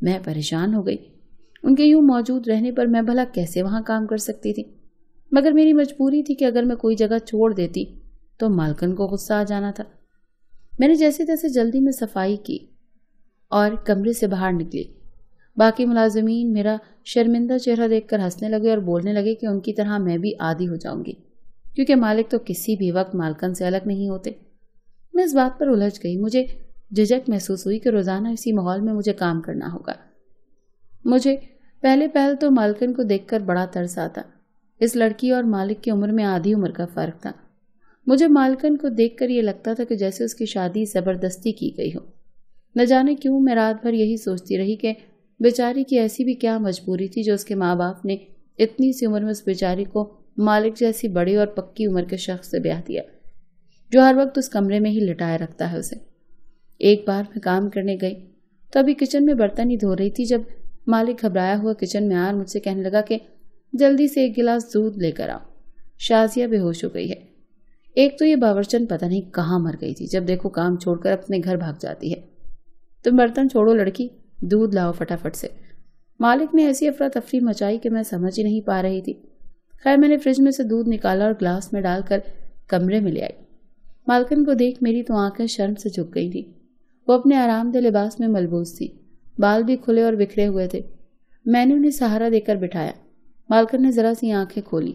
میں پریشان ہو گئی. ان کے یوں موجود رہنے پر میں بھلا کیسے وہاں کام کر سکتی تھی؟ مگر میری مجبوری تھی کہ اگر میں کوئی جگہ چھوڑ دیتی تو مالکن کو غصہ آ جانا تھا. میں نے جیسے تیسے جلدی میں صفائی کی اور کمرے سے باہر نکلی. باقی ملازمین میرا شرمندہ چہرہ دیکھ کر ہنسنے لگے اور بولنے لگے کہ ان کی طرح میں بھی عادی ہو جاؤں گی، کیونکہ مالک تو کسی بھی وقت مالکن سے الگ نہیں ہوتے. میں اس بات پر الجھ گئی. مجھے جھجک محسوس ہوئی کہ روزانہ اسی ماحول میں مجھے کام کرنا ہوگا. مجھے پہل تو مالکن کو دیکھ کر بڑا ترس آتا. اس لڑکی اور مالک کی عمر میں آدھی عمر کا فرق تھا. مجھے مالکن کو دیکھ کر یہ لگتا تھا کہ جیسے اس کی شادی زبردستی کی گئی ہو. نہ جانے کیوں میں رات بھر یہی سوچتی رہی کہ بیچاری کی ایسی بھی کیا مجبوری تھی جو اس کے ماں باپ نے اتنی سی عمر میں اس بیچاری کو مالک جیسی بڑی اور پکی عمر کے شخص سے بیاہ دیا، جو ہر وقت اس کمرے میں ہی لٹائے رکھتا ہے اسے. ایک بار میں کام کرنے گئی تو ابھی کچن میں برتن ہی دھو رہی تھی جب مالک گھبرایا ہوا کچن میں آیا اور مجھ سے کہنے لگا کہ جلدی سے ایک گلاس دودھ لے کر آؤ، شازیہ بے ہوش ہو گئی ہے. ایک تو یہ باورچن پتہ نہیں کہاں مر گئی تھی، جب دیکھو کام چھوڑ کر اپنے گھر بھاگ جاتی ہے. تم برتن چھوڑو لڑکی، دودھ لاؤ فٹافٹ سے. مالک نے ایسی افراتفری مچائی کہ میں سمجھ ہی نہیں پا رہی تھی. خیر میں نے فریج میں سے دودھ نکالا اور گلاس میں ڈال کر کمرے میں لے آئی. مالکن کو دیکھ میری تو آنکھیں شرم سے جھک گئی تھی. وہ اپنے آرام دہ لباس میں ملبوس تھی، بال بھی کھلے اور بکھرے ہوئے تھے. میں نے انہیں سہارا دے کر بٹھایا. مالکن نے ذرا سی آنکھیں کھولی.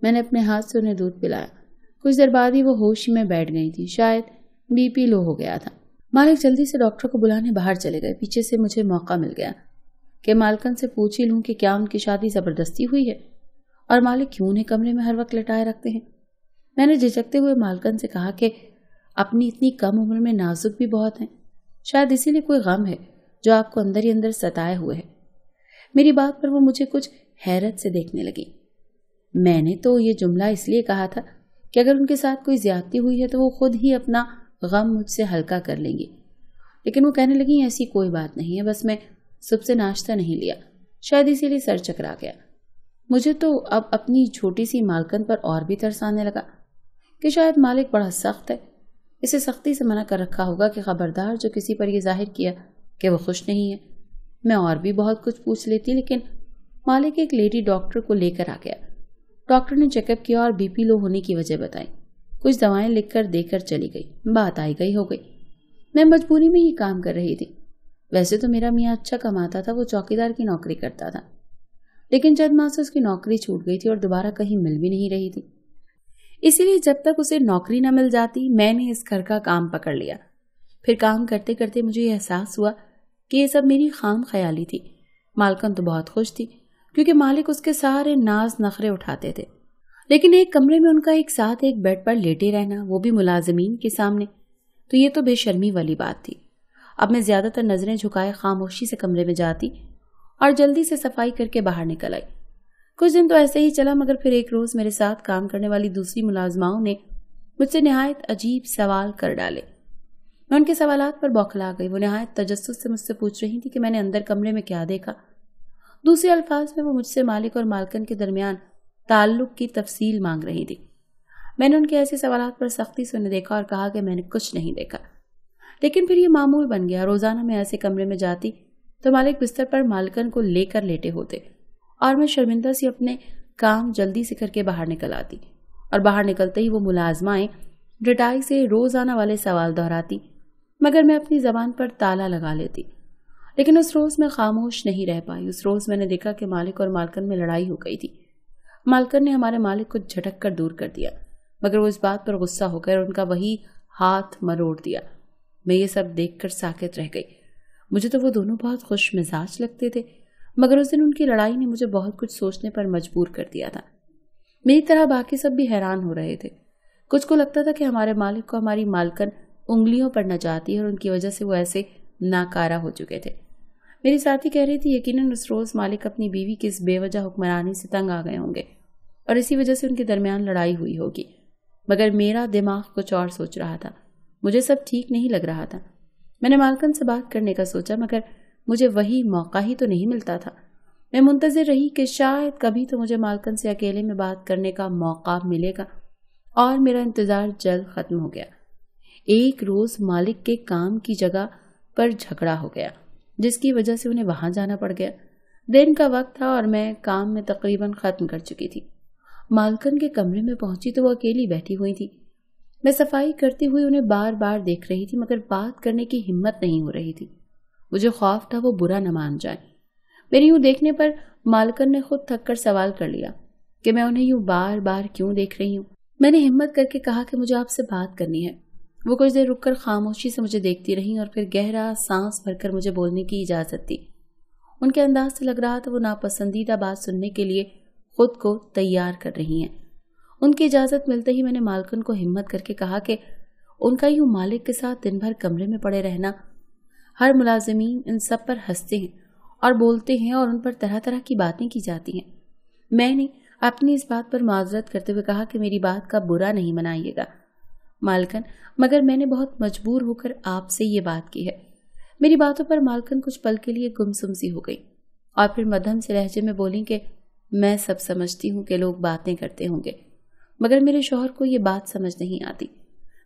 میں نے اپنے ہاتھ سے انہیں دودھ پلایا. کچھ دیر بعد ہی وہ ہوش میں بیٹھ گئی تھی. شاید بی پی لو ہو گیا تھا. مالک جلدی سے ڈاکٹر کو بلانے باہر چلے گئے. پیچھے سے مجھے موقع مل گیا کہ مالکن سے پوچھ ہی لوں کہ کیا ان کی شادی زبردستی ہوئی ہے اور مالک کیوں انہیں کمرے میں ہر وقت لٹائے رکھتے ہیں. میں نے جھجکتے ہوئے مالکن سے کہا کہ اپنی اتنی کم عمر میں نازک بھی بہت ہیں، شاید اسی لیے کوئی غم ہے جو آپ کو اندر ہی اندر ستائے ہوئے ہے. میری بات پر وہ مجھے کچھ حیرت سے دیکھنے لگی. میں نے تو یہ جملہ اس لیے کہا تھا کہ اگر ان کے ساتھ کوئی زیادتی ہوئی ہے تو وہ خود ہی اپنا غم مجھ سے ہلکا کر لیں گی. لیکن وہ کہنے لگی ایسی کوئی بات نہیں ہے، بس میں صبح سے ناشتہ نہیں لیا، شاید اسی لیے سر چکرا گیا. مجھے تو اب اپنی چھوٹی سی مالکن پر اور بھی ترس آنے لگا کہ شاید مالک بڑا سخت ہے. اسے سختی سے منع کر رکھا ہوگا کہ خبردار جو کسی پر یہ ظاہر کیا کہ وہ خوش نہیں ہے. میں اور بھی بہت کچھ پوچھ لیتی لیکن مالک ایک لیڈی ڈاکٹر کو لے کر آ گیا. ڈاکٹر نے چیک اپ کیا اور بی پی لو ہونے کی وجہ بتائی. کچھ دوائیں لکھ کر دے کر چلی گئی. بات آئی گئی ہو گئی. میں مجبوری میں ہی کام کر رہی تھی. ویسے تو میرا میاں اچھا کماتا تھا، وہ چوکیدار کی نوکری کرتا تھا، لیکن چند ماہ سے اس کی نوکری چھوٹ گئی تھی اور دوبارہ کہیں مل بھی نہیں رہی تھی. اسی لیے جب تک اسے نوکری نہ مل جاتی میں نے اس گھر کا کام پکڑ لیا. پھر کام کرتے کرتے مجھے یہ احساس ہوا کہ یہ سب میری خام خیالی تھی. مالکن تو بہت خوش تھی کیونکہ مالک اس کے سارے ناز نخرے اٹھاتے تھے، لیکن ایک کمرے میں ان کا ایک ساتھ ایک بیڈ پر لیٹے رہنا، وہ بھی ملازمین کے سامنے، تو یہ تو بے شرمی والی بات تھی. اب میں زیادہ تر نظریں جھکائے خاموشی سے کمرے میں جاتی اور جلدی سے صفائی کر کے باہر نکل آئی. کچھ دن تو ایسے ہی چلا، مگر پھر ایک روز میرے ساتھ کام کرنے والی دوسری ملازماؤں نے مجھ سے نہایت عجیب سوال کر ڈالے. میں ان کے سوالات پر بوکھلا گئی. وہ نہایت تجسس سے مجھ سے پوچھ رہی تھی کہ میں نے اندر کمرے میں کیا دیکھا. دوسرے الفاظ میں وہ مجھ سے مالک اور مالکن کے درمیان تعلق کی تفصیل مانگ رہی تھی. میں نے ان کے ایسے سوالات پر سختی سے انہیں دیکھا اور کہا کہ میں نے کچھ نہیں دیکھا. لیکن پھر یہ معمول بن گیا. روزانہ میں ایسے کمرے میں جاتی تو مالک بستر پر مالکن کو لے کر لیٹے ہوتے اور میں شرمندہ سی اپنے کام جلدی سے کر کے باہر نکل آتی اور باہر نکلتے ہی وہ ملازمائیں ڈٹائی سے روزانہ والے سوال دہراتی، مگر میں اپنی زبان پر تالا لگا لیتی. لیکن اس روز میں خاموش نہیں رہ پائی. اس روز میں نے دیکھا کہ مالک اور مالکن میں لڑائی ہو گئی تھی. مالکن نے ہمارے مالک کو جھٹک کر دور کر دیا، مگر وہ اس بات پر غصہ ہو کر ان کا وہی ہاتھ مروڑ دیا. میں یہ سب دیکھ کر ساکت رہ گئی. مجھے تو وہ دونوں بہت خوش مزاج لگتے تھے، مگر اس دن ان کی لڑائی نے مجھے بہت کچھ سوچنے پر مجبور کر دیا تھا. میری طرح باقی سب بھی حیران ہو رہے تھے. کچھ کو لگتا تھا کہ ہمارے مالک کو ہماری مالکن انگلیوں پر نہ جاتی ہے اور ان کی وجہ سے وہ ایسے ناکارہ ہو چکے تھے. میری ساتھی کہہ رہی تھی یقیناً اس روز مالک اپنی بیوی کی اس بے وجہ حکمرانی سے تنگ آ گئے ہوں گے اور اسی وجہ سے ان کے درمیان لڑائی ہوئی ہوگی. مگر میرا دماغ کچھ اور سوچ رہا تھا. مجھے سب ٹھیک نہیں لگ رہا تھا. میں نے مالکن سے بات کرنے کا سوچا، مگر مجھے وہی موقع ہی تو نہیں ملتا تھا. میں منتظر رہی کہ شاید کبھی تو مجھے مالکن سے اکیلے میں بات کرنے کا موقع ملے گا، اور میرا انتظار جلد ختم ہو گیا. ایک روز مالک کے کام کی جگہ پر جھگڑا ہو گیا. جس کی وجہ سے انہیں وہاں جانا پڑ گیا۔ دن کا وقت تھا اور میں کام میں تقریباً ختم کر چکی تھی۔ مالکن کے کمرے میں پہنچی تو وہ اکیلی بیٹھی ہوئی تھی۔ میں صفائی کرتے ہوئے انہیں بار بار دیکھ رہی تھی، مگر بات کرنے کی ہمت نہیں ہو رہی تھی۔ مجھے خوف تھا وہ برا نہ مان جائے۔ میری یوں دیکھنے پر مالکن نے خود تھک کر سوال کر لیا کہ میں انہیں یوں بار بار کیوں دیکھ رہی ہوں۔ میں نے ہمت کر کے کہا کہ مجھے آپ سے بات کرنی ہے۔ وہ کچھ دیر رک کر خاموشی سے مجھے دیکھتی رہیں اور پھر گہرا سانس بھر کر مجھے بولنے کی اجازت دی۔ ان کے انداز سے لگ رہا تھا وہ ناپسندیدہ بات سننے کے لیے خود کو تیار کر رہی ہیں۔ ان کی اجازت ملتے ہی میں نے مالکن کو ہمت کر کے کہا کہ ان کا یوں مالک کے ساتھ دن بھر کمرے میں پڑے رہنا، ہر ملازمین ان سب پر ہنستے ہیں اور بولتے ہیں اور ان پر طرح طرح کی باتیں کی جاتی ہیں۔ میں نے اپنی اس بات پر معذرت کرتے ہوئے کہا کہ میری بات کا برا نہیں منائیے گا مالکن، مگر میں نے بہت مجبور ہو کر آپ سے یہ بات کی ہے۔ میری باتوں پر مالکن کچھ پل کے لیے گمسم سی ہو گئی اور پھر مدھم سے لہجے میں بولی کہ میں سب سمجھتی ہوں کہ لوگ باتیں کرتے ہوں گے، مگر میرے شوہر کو یہ بات سمجھ نہیں آتی،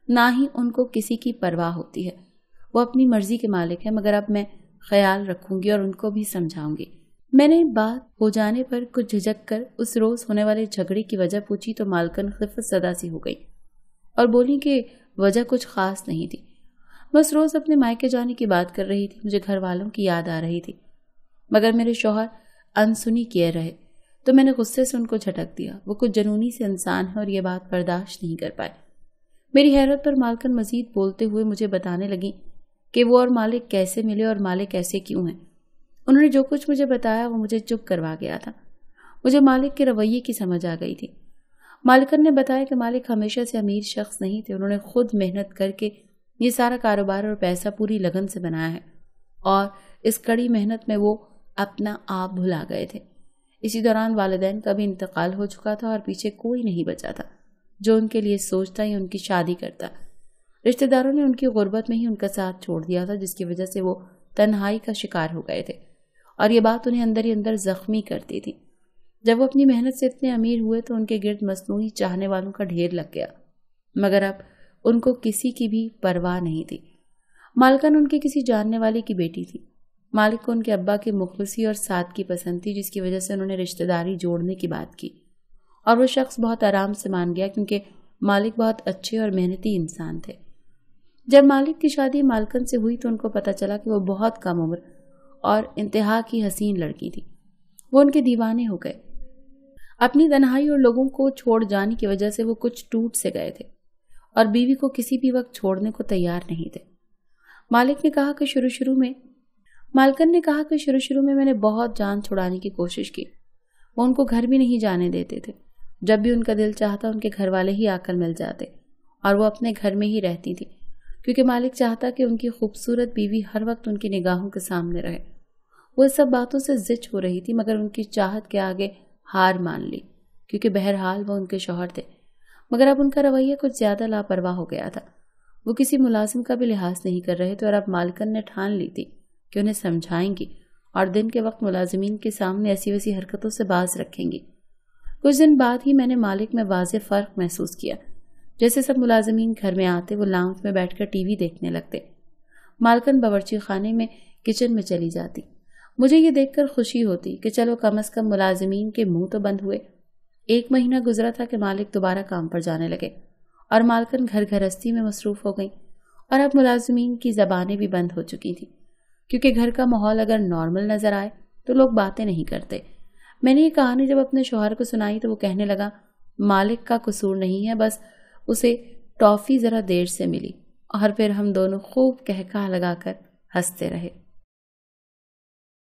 نہ ہی ان کو کسی کی پرواہ ہوتی ہے۔ وہ اپنی مرضی کے مالک ہے، مگر اب میں خیال رکھوں گی اور ان کو بھی سمجھاؤں گی۔ میں نے بات ہو جانے پر کچھ جھجک کر اس روز ہونے والے جھگڑے کی وجہ پوچھی تو مالکن خفت زدہ سی ہو گئی اور بولی کہ وجہ کچھ خاص نہیں تھی، بس روز اپنے مائکے جانے کی بات کر رہی تھی۔ مجھے گھر والوں کی یاد آ رہی تھی، مگر میرے شوہر انسنی کیے رہے تو میں نے غصے سے ان کو جھٹک دیا۔ وہ کچھ جنونی سے انسان ہے اور یہ بات برداشت نہیں کر پائے۔ میری حیرت پر مالکن مزید بولتے ہوئے مجھے بتانے لگی کہ وہ اور مالک کیسے ملے اور مالک ایسے کیوں ہیں۔ انہوں نے جو کچھ مجھے بتایا وہ مجھے چپ کروا گیا تھا۔ مجھے مالک کے رویے کی سمجھ آ گئی تھی۔ مالکن نے بتایا کہ مالک ہمیشہ سے امیر شخص نہیں تھے، انہوں نے خود محنت کر کے یہ سارا کاروبار اور پیسہ پوری لگن سے بنایا ہے اور اس کڑی محنت میں وہ اپنا آپ بھلا گئے تھے۔ اسی دوران والدین کا بھی انتقال ہو چکا تھا اور پیچھے کوئی نہیں بچا تھا جو ان کے لیے سوچتا یا ان کی شادی کرتا۔ رشتہ داروں نے ان کی غربت میں ہی ان کا ساتھ چھوڑ دیا تھا، جس کی وجہ سے وہ تنہائی کا شکار ہو گئے تھے اور یہ بات انہیں اندر ہی اندر زخمی کرتی تھی۔ جب وہ اپنی محنت سے اتنے امیر ہوئے تو ان کے گرد مصنوعی چاہنے والوں کا ڈھیر لگ گیا، مگر اب ان کو کسی کی بھی پرواہ نہیں تھی۔ مالکن ان کی کسی جاننے والے کی بیٹی تھی۔ مالک کو ان کے ابا کی مخلصی اور سادگی پسند تھی، جس کی وجہ سے انہوں نے رشتہ داری جوڑنے کی بات کی اور وہ شخص بہت آرام سے مان گیا کیونکہ مالک بہت اچھے اور محنتی انسان تھے۔ جب مالک کی شادی مالکن سے ہوئی تو ان کو پتہ چلا کہ وہ بہت کم عمر اور انتہا کی حسین لڑکی تھی۔ وہ ان کے دیوانے ہو گئے۔ اپنی تنہائی اور لوگوں کو چھوڑ جانے کی وجہ سے وہ کچھ ٹوٹ سے گئے تھے اور بیوی کو کسی بھی وقت چھوڑنے کو تیار نہیں تھے۔ مالکن نے کہا کہ شروع شروع میں نے بہت جان چھڑانے کی کوشش کی۔ وہ ان کو گھر بھی نہیں جانے دیتے تھے۔ جب بھی ان کا دل چاہتا ان کے گھر والے ہی آ کر مل جاتے اور وہ اپنے گھر میں ہی رہتی تھی، کیونکہ مالک چاہتا کہ ان کی خوبصورت بیوی ہر وقت ان کی نگاہوں کے سامنے رہے۔ وہ اس سب باتوں سے زچ ہو رہی تھی، مگر ان کی چاہت کے آگے ہار مان لی، کیونکہ بہرحال وہ ان کے شوہر تھے۔ مگر اب ان کا رویہ کچھ زیادہ لاپرواہ ہو گیا تھا۔ وہ کسی ملازم کا بھی لحاظ نہیں کر رہے تھے اور اب مالکن نے ٹھان لی تھی کہ انہیں سمجھائیں گی اور دن کے وقت ملازمین کے سامنے ایسی ویسی حرکتوں سے باز رکھیں گی۔ کچھ دن بعد ہی میں نے مالک میں واضح فرق محسوس کیا۔ جیسے سب ملازمین گھر میں آتے وہ لاؤنج میں بیٹھ کر ٹی وی دیکھنے لگتے۔ مالکن باورچی خانے میں کچن میں چلی جاتی۔ مجھے یہ دیکھ کر خوشی ہوتی کہ چلو کم از کم ملازمین کے منہ تو بند ہوئے۔ 1 مہینہ گزرا تھا کہ مالک دوبارہ کام پر جانے لگے اور مالکن گھر گھرستی میں مصروف ہو گئی اور اب ملازمین کی زبانیں بھی بند ہو چکی تھیں، کیونکہ گھر کا ماحول اگر نارمل نظر آئے تو لوگ باتیں نہیں کرتے۔ میں نے یہ کہانی جب اپنے شوہر کو سنائی تو وہ کہنے لگا مالک کا قصور نہیں ہے، بس اسے ٹافی ذرا دیر سے ملی، اور پھر ہم دونوں خوب کہکہا لگا کر ہنستے رہے۔